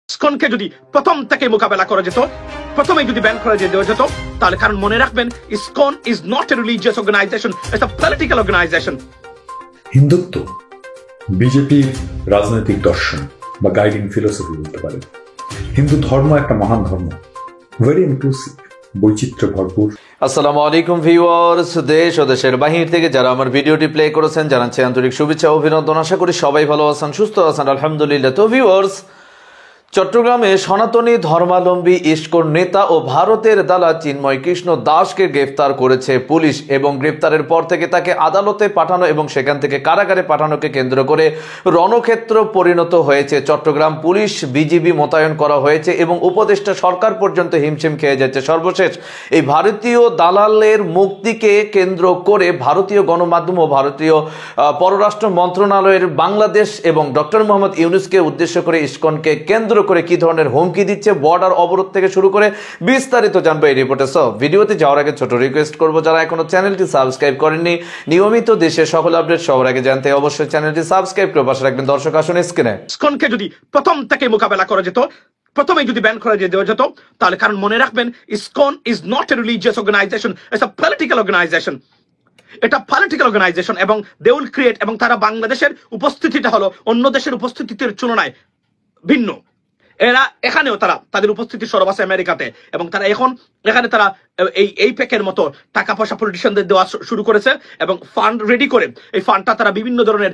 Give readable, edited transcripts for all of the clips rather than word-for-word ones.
ইসকনকে যদি প্রথম থেকে মোকাবেলা করা যেত, প্রথমে যদি ব্যান করে দেওয়া যেত, তাহলে কারণ মনে রাখবেন ISKCON is not a religious organisation, it's a political organisation. Hindutva বিজেপির রাজনৈতিক দর্শন বা গাইডিং ফিলোসফি বলতে পারেন। হিন্দু ধর্ম একটা মহান ধর্ম, ভেরি ইনক্লুসিভ, বৈচিত্র্য ভরপুর। আসসালামু আলাইকুম ভিউয়ার্স, দেশ ও দেশের বাহির থেকে যারা আমার ভিডিওটি প্লে করেছেন জানাচ্ছি আন্তরিক শুভেচ্ছা ও অভিনন্দন। আশা করি সবাই ভালো আছেন, সুস্থ আছেন, আলহামদুলিল্লাহ। তো ভিউয়ার্স, চট্টগ্রামে সনাতনী ধর্মাবলম্বী ইসকন নেতা ও ভারতের দালাল চিন্ময় কৃষ্ণ দাসকে গ্রেফতার করেছে পুলিশ এবং গ্রেফতারের পর থেকে তাকে আদালতে পাঠানো এবং সেখান থেকে কারাগারে পাঠানোকে কেন্দ্র করে রণক্ষেত্র পরিণত হয়েছে। চট্টগ্রাম পুলিশ বিজিবি মোতায়েন করা হয়েছে এবং উপদেষ্টা সরকার পর্যন্ত হিমশিম খেয়ে যাচ্ছে। সর্বশেষ এই ভারতীয় দালালের মুক্তিকে কেন্দ্র করে ভারতীয় গণমাধ্যম ও ভারতীয় পররাষ্ট্র মন্ত্রণালয়ের বাংলাদেশ এবং ডক্টর মোহাম্মদ ইউনূসকে উদ্দেশ্য করে ইসকনকে কেন্দ্র করে কি ধরনের হুমকি দিচ্ছে, বর্ডার অবরোধ থেকে শুরু করে বিস্তারিত জানবো এই রিপোর্টে। সব ভিডিওতে যাওয়ার আগে ছোট রিকোয়েস্ট করবো, যারা এখনো চ্যানেলটি সাবস্ক্রাইব করেননি, নিয়মিত দেশের সকল আপডেট সবার আগে জানতে অবশ্যই চ্যানেলটি সাবস্ক্রাইব করে পাশে রাখবেন। দর্শক আসুন স্ক্রিনে। ইসকনকে যদি প্রথম থেকে মোকাবেলা করা যেত, প্রথমে যদি ব্যান করে দেওয়া যেত, তাহলে কারণ মনে রাখবেন ISKCON is not a religious organisation, it's a political organisation. এটা পলিটিক্যাল অর্গানাইজেশন এবং দে উইল ক্রিয়েট, এবং তারা বাংলাদেশের উপস্থিতিটা হলো অন্য দেশের উপস্থিতির তুলনায় ভিন্ন। এরা এখানেও তারা তাদের উপস্থিতি সরব আছে আমেরিকাতে, এবং তারা এখন এখানে তারা এই প্যাকের মতো টাকা পয়সা পলিটিশিয়ানদের দেওয়া শুরু করেছে এবং ফান্ড রেডি করে এই ফান্ডটা তারা বিভিন্ন ধরনের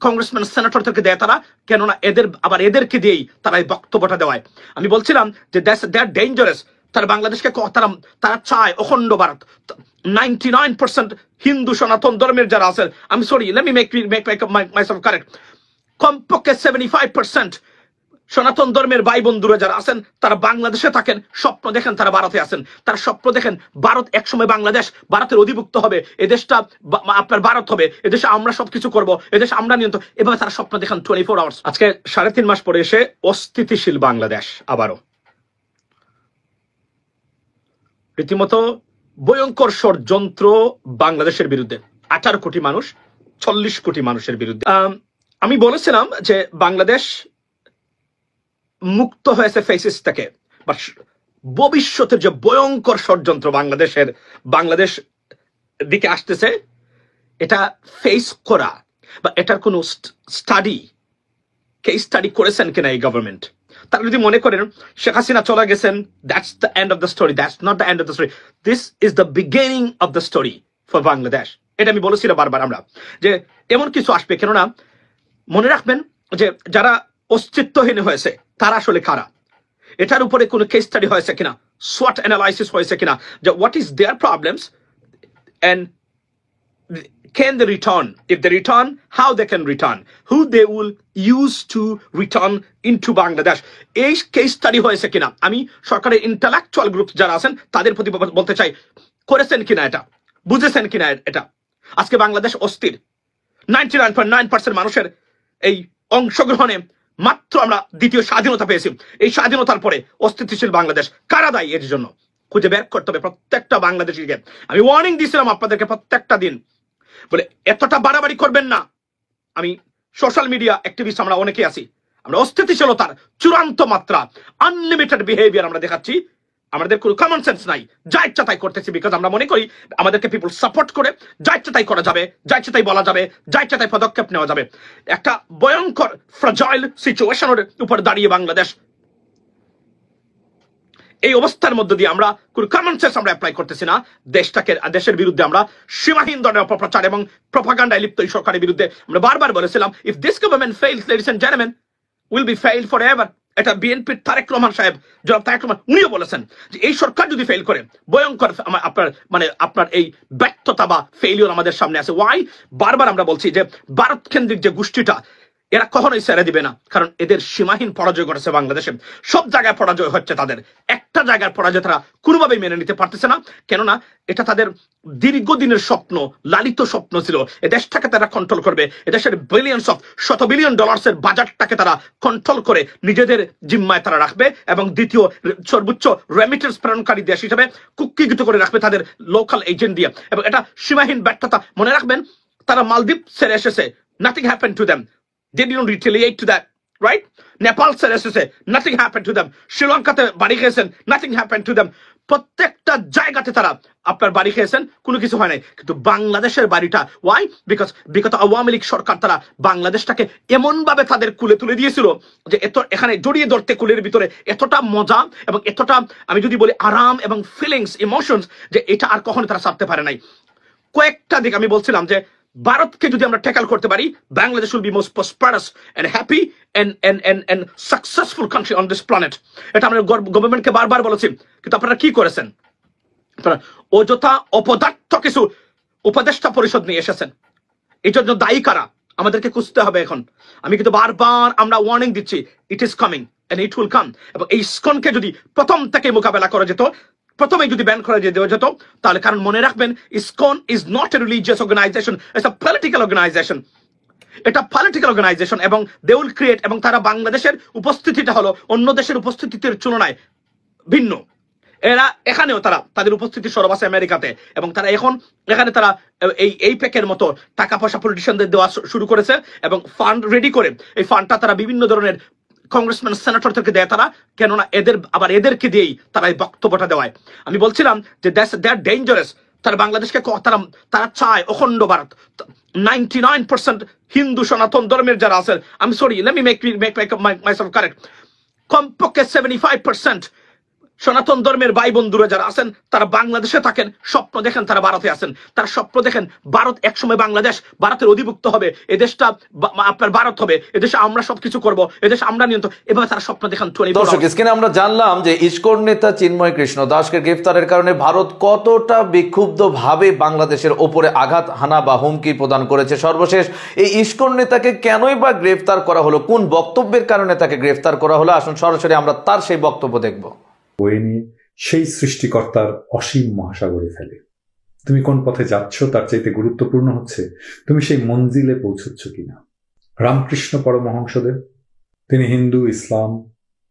কংগ্রেসম্যান সেনেটরদেরকে দেয় তারা, কেননা এদেরকে দিয়েই তারা এই বক্তব্যটা দেওয়ায়। আমি বলছিলাম যে দে আর ডেঞ্জারাস। তারা বাংলাদেশকে তারা চায় অখণ্ড ভারত। 99% হিন্দু সনাতন ধর্মের যারা আছেন, আমি sorry, let me make myself correct, কমপক্ষে 75% সনাতন ধর্মের ভাই বন্ধুরা যারা আছেন তারা বাংলাদেশে থাকেন, স্বপ্ন দেখেন তারা ভারতে আছেন। তারা স্বপ্ন দেখেন ভারত একসময় বাংলাদেশ ভারতের অধিভুক্ত হবে, এদেশটা আপনার ভারত হবে, এদেশে আমরা সবকিছু করব, এদেশে আমরা নিয়ন্ত্রণ, এভাবে তারা স্বপ্ন দেখেন 24 আওয়ার্স। আজকে 3.5 মাস পরে এসে অস্থিতিশীল বাংলাদেশ আবারও রীতিমতো ভয়ঙ্কর ষড়যন্ত্র বাংলাদেশের বিরুদ্ধে। 18 কোটি মানুষ, 40 কোটি মানুষের বিরুদ্ধে। আমি বলেছিলাম যে বাংলাদেশ মুক্ত হয়েছে ফেসিস থেকে, বাট ভবিষ্যতের যে ভয়ঙ্কর ষড়যন্ত্র বাংলাদেশ দিকে আসতেছে, এটা ফেস করা বা এটার কোন কেস স্টাডি করেছেন কিনা এই গভর্নমেন্ট। তারা যদি মনে করেন শেখ হাসিনা চলে গেছেন, that's the end of the story, that's not the end of the story, this is the beginning of the story for Bangladesh. এটা আমি বলেছিলাম বারবার আমরা যে এমন কিছু আসবে, কেননা মনে রাখবেন যে যারা অস্তিত্বহীন হয়েছে তারা আসলে কারা, এটার উপরে কোনো কেস স্টাডি হয়েছে কিনা, SWOT অ্যানালাইসিস হয়েছে কিনা, যে what is there problems and can they return, if they return how they can return, who they will use to return into Bangladesh, এই কেস স্টাডি হয়েছে কিনা। আমি সরকারের ইন্টেলেকচুয়াল গ্রুপ যারা আছেন তাদের প্রতি বলতে চাই, করেছেন কিনা এটা, বুঝেছেন কিনা এটা। আজকে বাংলাদেশ অস্থির, 99.9% মানুষের এই অংশগ্রহণে মাত্র আমরা দ্বিতীয় স্বাধীনতা পেয়েছি। এই স্বাধীনতার পরে অস্থিতিশীল বাংলাদেশ, কারা দায়ী এর জন্য খুঁজে বের করতে হবে প্রত্যেকটা বাংলাদেশিকে। আমি ওয়ার্নিং দিয়েছিলাম আপনাদেরকে প্রত্যেকটা দিন, বলে এতটা বাড়াবাড়ি করবেন না। আমি সোশ্যাল মিডিয়া অ্যাক্টিভিস্ট আমরা অনেকেই আছি, আমরা অস্থিতিশীলতার চূড়ান্ত মাত্রা, আনলিমিটেড বিহেভিয়ার আমরা দেখাচ্ছি, আমাদের কোনো কমন সেন্স নাই, যা ইচ্ছা তাই করতেছি, বিকজ আমরা মনে করি আমাদেরকে পিপল সাপোর্ট করে যা ইচ্ছা তাই করা যাবে, যা ইচ্ছা তাই বলা যাবে, যা ইচ্ছা তাই পদক্ষেপ নেওয়া যাবে। একটা ভয়ঙ্কর ফ্রাজাইল সিচুয়েশনের উপর দাঁড়িয়ে বাংলাদেশ, এই অবস্থার মধ্যে দিয়ে আমরা কোন কমন সেন্স আমরা অ্যাপ্লাই করতেছি না। দেশের বিরুদ্ধে আমরা সীমাহীন ধরনের অপপ্রচার এবং প্রপাগান্ডায় লিপ্ত এই সরকারের বিরুদ্ধে আমরা বারবার বলেছিলাম, if this government fails, ladies and gentleman, will be fail for ever. এটা বিএনপির তারেক রহমান সাহেব, জনাব তারেক রহমান, উনিও বলেছেন যে এই সরকার যদি ফেল করে ভয়ঙ্কর আপনার এই ব্যর্থতা বা ফেইলিওর আমাদের সামনে আছে। ওয়াই? বারবার আমরা বলছি যে ভারত কেন্দ্রিক যে গোষ্ঠীটা, এরা কখনোই ছেড়ে দিবে না, কারণ এদের সীমাহীন পরাজয় করেছে বাংলাদেশে। সব জায়গায় পরাজয় হচ্ছে তাদের, একটা জায়গার পরাজয় তারা কোনোভাবেই মেনে নিতে পারতেছে না, কেননা এটা তাদের দীর্ঘদিনের স্বপ্ন, লালিত স্বপ্ন ছিল। এ দেশটাকে তারা কন্ট্রোল করবে, এদেশের শত বিলিয়ন ডলার্সের বাজারটাকে তারা কন্ট্রোল করে নিজেদের জিম্মায় তারা রাখবে, এবং দ্বিতীয় সর্বোচ্চ রেমিটেন্স প্রেরণকারী দেশ হিসেবে কুক্ষিগত করে রাখবে তাদের লোকাল এজেন্ট দিয়ে। এবং এটা সীমাহীন ব্যর্থতা। মনে রাখবেন তারা মালদ্বীপ ছেড়ে এসেছে, nothing happened to them, they didn't retaliate to that, right? Nepal ছেড়ে এসেছে, nothing happened to them. শ্রীলঙ্কাতে বাড়ি খেয়েছেন, nothing happened to them. প্রত্যেকটা জায়গাতে তারা আপনার বাড়ি খেয়েছেন, কোনো কিছু হয় নাই। কিন্তু বাংলাদেশের বাড়িটা, why? বিগত আওয়ামী লীগ সরকার তারা বাংলাদেশটাকে এমন ভাবে তাদের কুলে তুলে দিয়েছিল যে এখানে জড়িয়ে ধরতে কুলের ভিতরে এতটা মজা এবং এতটা, আমি যদি বলি আরাম এবং ফিলিংস, ইমোশনস, যে এটা আর কখনো তারা ছাড়তে পারে নাই। কয়েকটা দিক আমি বলছিলাম যে ভারতকে যদি আমরা ট্যাকল করতে পারি, Bangladesh will be most prosperous and happy and successful country on this planet. এটা আমরা গভর্নমেন্টকে বারবার বলেছি, কিন্তু আপনারা কি করেছেন? আপনারা অযথা অপদার্থ কিছু উপদেষ্টা পরিষদ নিয়ে এসেছেন। এই জন্য দায়ী কারা আমাদেরকে খুঁজতে হবে এখন। আমি কিন্তু বারবার আমরা ওয়ার্নিং দিচ্ছি, it is coming and it will come. এবং এই ইসকনকে যদি প্রথম থেকে মোকাবেলা করা যেত, প্রথমে যদি ব্যান করে দেওয়া যেত, তাহলে, কারণ মনে রাখবেন, ISKCON is not a religious organisation, it's a political organisation. এটা পলিটিক্যাল অর্গানাইজেশন এবং দে উইল ক্রিয়েট, এবং তারা বাংলাদেশের উপস্থিতিটা হলো অন্য দেশের উপস্থিতির তুলনায় ভিন্ন। এরা এখানেও তারা তাদের উপস্থিতি সরব আছে আমেরিকাতে, এবং তারা এখন এখানে তারা এই প্যাকের মতো টাকা পয়সা পলিটিশিয়ানদের দেওয়া শুরু করেছে এবং ফান্ড রেডি করে এই ফান্ডটা তারা বিভিন্ন ধরনের কংগ্রেসম্যান সেনেটরদেরকে দেয় তারা, কেননা এদেরকে দিয়েই তারা এই বক্তব্যটা দেওয়ায়। আমি বলছিলাম যে দে আর ডেঞ্জারাস। তারা বাংলাদেশকে তারা চায় অখণ্ড ভারত। 99% হিন্দু সনাতন ধর্মের যারা আছেন, আমি sorry, let me make myself correct, কমপক্ষে 75% সনাতন ধর্মের ভাই বন্ধুরা যারা আছেন, তারা বাংলাদেশে থাকেন, স্বপ্ন দেখেন তারা ভারতে আছেন। তারা স্বপ্ন দেখেন ভারত একসময় বাংলাদেশ ভারতের অধিভুক্ত হবে, এদেশটা আপনার ভারত হবে, এদেশে আমরা সবকিছু করব, এদেশে আমরা নিয়ন্ত্রণ, এভাবে তারা স্বপ্ন দেখেন। দর্শক, স্ক্রিনে আমরা জানলাম যে ইসকন নেতা চিন্ময় কৃষ্ণ দাসকে গ্রেফতারের কারণে ভারত কতটা বিক্ষুব্ধ ভাবে বাংলাদেশের ওপরে আঘাত হানা বা হুমকি প্রদান করেছে। সর্বশেষ এই ইসকন নেতাকে কেনই বা গ্রেফতার করা হলো, কোন বক্তব্যের কারণে তাকে গ্রেফতার করা হলো, আসুন সরাসরি আমরা তার সেই বক্তব্য দেখব। বয়ে নিয়ে সেই সৃষ্টিকর্তার অসীম মহাসাগরে ফেলে। তুমি কোন পথে যাচ্ছ তার চাইতে গুরুত্বপূর্ণ হচ্ছে তুমি সেই মঞ্জিলে পৌঁছচ্ছ কিনা। রামকৃষ্ণ পরমহংসদেব, তিনি হিন্দু, ইসলাম,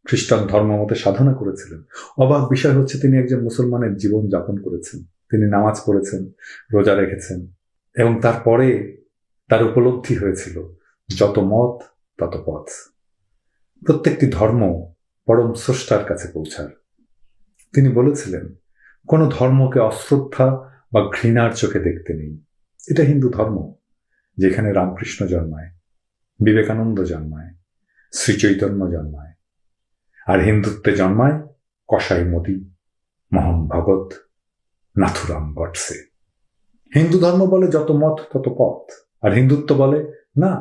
খ্রিস্টান ধর্ম মতে সাধনা করেছিলেন। অবাক বিষয় হচ্ছে তিনি একজন মুসলমানের জীবন যাপন করেছেন। তিনি নামাজ পড়েছেন, রোজা রেখেছেন, এবং তারপরে তার উপলব্ধি হয়েছিল যত মত তত পথ। প্রত্যেকটি ধর্ম পরম স্রষ্টার কাছে পৌঁছার। তিনি বলেছিলেন, কোন ধর্মকে অশ্রদ্ধা বা ঘৃণার চোখে দেখতে নেই। এটা হিন্দু ধর্ম, যেখানে রামকৃষ্ণ জন্মায়, বিবেকানন্দ জন্মায়, শ্রীচৈতন্য জন্মায়, আর হিন্দুত্বে জন্মায় কসাই মোদী, মোহন ভগত, নাথুরাম গডসে। হিন্দু ধর্ম বলে যত মত তত পথ, আর হিন্দুত্ব বলে না,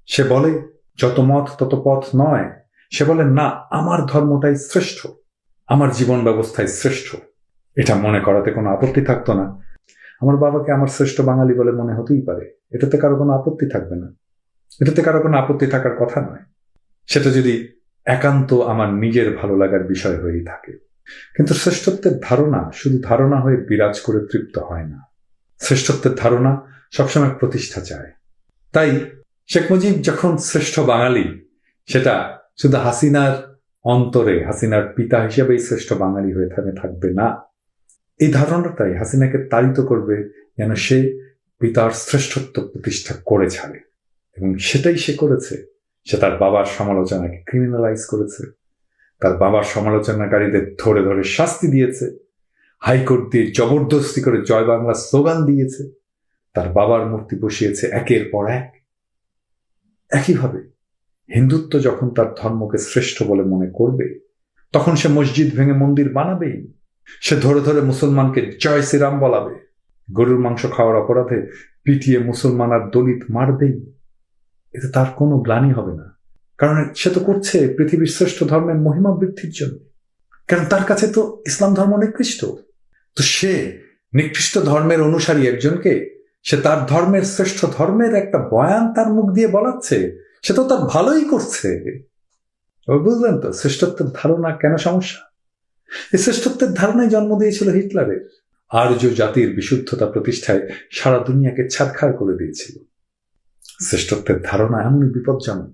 সে বলে যত মত তত পথ নয়, সে বলে না, আমার ধর্মটাই শ্রেষ্ঠ, আমার জীবন ব্যবস্থায় শ্রেষ্ঠ। এটা মনে করাতে কোনো আপত্তি থাকতো না। আমার বাবাকে আমার শ্রেষ্ঠ বাঙালি বলে মনে হতেই পারে, এটাতে কারো কোনো আপত্তি থাকবে না, এটাতে কারো কোনো আপত্তি থাকার কথা নয়। সেটা যদি একান্ত আমার নিজের ভালো লাগার বিষয় হয়েই থাকে। কিন্তু শ্রেষ্ঠত্বের ধারণা শুধু ধারণা হয়ে বিরাজ করে তৃপ্ত হয় না। শ্রেষ্ঠত্বের ধারণা সবসময় প্রতিষ্ঠা চায়। তাই শেখ মুজিব যখন শ্রেষ্ঠ বাঙালি, সেটা শুধু হাসিনার অন্তরে, হাসিনার পিতা হিসেবেই শ্রেষ্ঠ বাঙালি হয়ে থাকবে না। এই ধারণাটাই হাসিনাকে তাড়িত করবে যেন সে পিতার শ্রেষ্ঠত্ব প্রতিষ্ঠা করে ছাড়ে, এবং সেটাই সে করেছে। সে তার বাবার সমালোচনাকে ক্রিমিনালাইজ করেছে, তার বাবার সমালোচনাকারীদের ধরে ধরে শাস্তি দিয়েছে, হাইকোর্ট দিয়ে জবরদস্তি করে জয় বাংলা স্লোগান দিয়েছে, তার বাবার মূর্তি বসিয়েছে একের পর এক। একইভাবে হিন্দুত্ব যখন তার ধর্মকে শ্রেষ্ঠ বলে মনে করবে, তখন সে মসজিদ ভেঙে মন্দির বানাবেই। সে ধরে ধরে মুসলমানকে জয় শ্রীরাম বলাবে, গরুর মাংস খাওয়ার অপরাধে পিটিয়ে মুসলমান আর দলিত মারবেই। এতে তার কোনো গ্লানি হবে না, কারণ সে তো করছে পৃথিবীর শ্রেষ্ঠ ধর্মের মহিমা বৃদ্ধির জন্য। কারণ তার কাছে তো ইসলাম ধর্ম নিকৃষ্ট। তো সে নিকৃষ্ট ধর্মের অনুসারী একজনকে সে তার ধর্মের শ্রেষ্ঠ ধর্মের একটা বয়ান তার মুখ দিয়ে বলাচ্ছে, সে তো তার ভালোই করছে। বুঝলেন তো শ্রেষ্ঠত্বের ধারণা কেন সমস্যা? এই শ্রেষ্ঠত্বের ধারণায় জন্ম দিয়েছিল হিটলারের। আর্য জাতির বিশুদ্ধতা প্রতিষ্ঠায় সারা দুনিয়াকে ছারখার করে দিয়েছিল। শ্রেষ্ঠত্বের ধারণা এমনই বিপজ্জনক।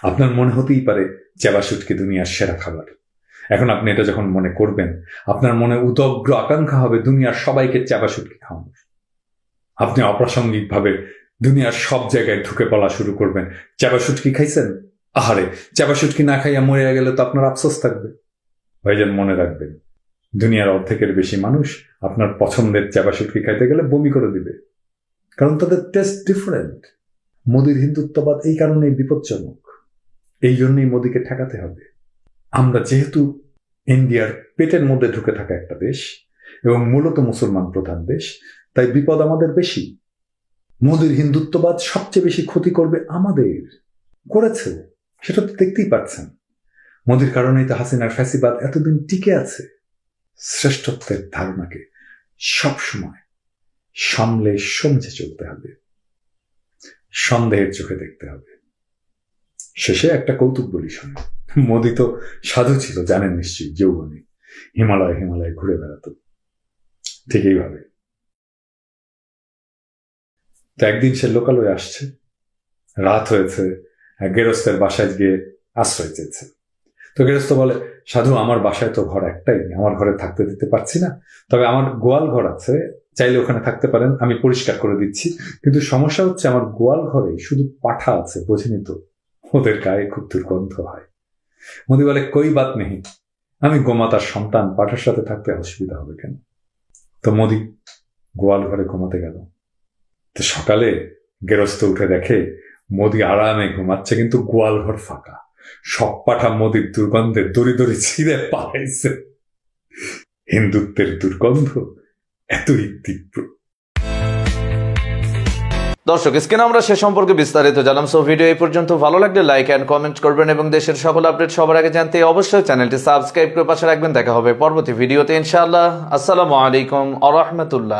আপনার মনে হতেই পারে চেবা শুটকি দুনিয়ার সেরা খাবার। এখন আপনি এটা যখন মনে করবেন, আপনার মনে উদগ্র আকাঙ্ক্ষা হবে দুনিয়ার সবাইকে চেবা শুটকি খাওয়ানোর। আপনি অপ্রাসঙ্গিকভাবে দুনিয়ার সব জায়গায় ঢুকে বলা শুরু করবেন, চেবা শুটকি খাইছেন? আহারে, চাপা শুটকি না খাইয়া মরিয়া গেলে তো আপনার আফসোস থাকবে। ভাইজান মনে রাখবেন, দুনিয়ার অর্ধেকের বেশি মানুষ আপনার পছন্দের চাপা শুটকি খাইতে গেলে বমি করে দিবে, কারণ তাদের টেস্ট ডিফারেন্ট। মোদির হিন্দুত্ববাদ এই কারণেই বিপজ্জনক, এই জন্যই মোদিকে ঠেকাতে হবে। আমরা যেহেতু ইন্ডিয়ার পেটের মধ্যে ঢুকে থাকা একটা দেশ এবং মূলত মুসলমান প্রধান দেশ, তাই বিপদ আমাদের বেশি। মোদির হিন্দুত্ববাদ সবচেয়ে বেশি ক্ষতি করবে আমাদের, করেছে, সেটা তো দেখতেই পাচ্ছেন। মোদির কারণেই তো হাসিনার ফ্যাসিবাদ এতদিন টিকে আছে। শ্রেষ্ঠত্বের ধারণাকে সবসময় সামলে সমঝে চলতে হবে, সন্দেহের চোখে দেখতে হবে। শেষে একটা কৌতুক বলি শোনে। মোদি তো সাধু ছিল, জানেন নিশ্চয়ই, যৌবনে হিমালয় হিমালয় ঘুরে বেড়াতো, ঠিক এইভাবে। তো একদিন সে লোকালয়ে আসছে, রাত হয়েছে, এক গেরস্তের বাসায় গিয়ে আশ্রয় চেয়েছে। তো গেরস্ত বলে, সাধু আমার বাসায় তো ঘর একটাই, আমার ঘরে থাকতে দিতে পারছি না, তবে আমার গোয়াল ঘর আছে, চাইলে ওখানে থাকতে পারেন, আমি পরিষ্কার করে দিচ্ছি। কিন্তু সমস্যা হচ্ছে আমার গোয়াল ঘরে শুধু পাঠা আছে, বোঝেনি তো, ওদের গায়ে খুব দুর্গন্ধ হয়। মোদি বলে, কই বাত নেই, আমি গোমাতার সন্তান, পাঠার সাথে থাকতে অসুবিধা হবে কেন? তো মোদি গোয়াল ঘরে ঘুমাতে গেল। তো সকালে গেরস্ত উঠে দেখে মোদি আরামে ঘুমাচ্ছে, কিন্তু গোয়াল ঘর ফাঁকা। সব পাঠা মোদির দুর্গন্ধে দড়ি দড়ি ছিঁড়ে পালাইছে। হিন্দুত্বের দুর্গন্ধ এতই তীব্র। দর্শক, স্ক্রিনে আমরা সে সম্পর্কে বিস্তারিত জানলাম। সো ভিডিও এই পর্যন্ত। ভালো লাগলে লাইক এন্ড কমেন্ট করবেন এবং দেশের সকল আপডেট সবার আগে জানতে অবশ্যই চ্যানেলটি সাবস্ক্রাইব করে পাশে রাখবেন। দেখা হবে পরবর্তী ভিডিওতে ইনশাআল্লাহ। আসসালামু আলাইকুম ওয়া রাহমাতুল্লাহ।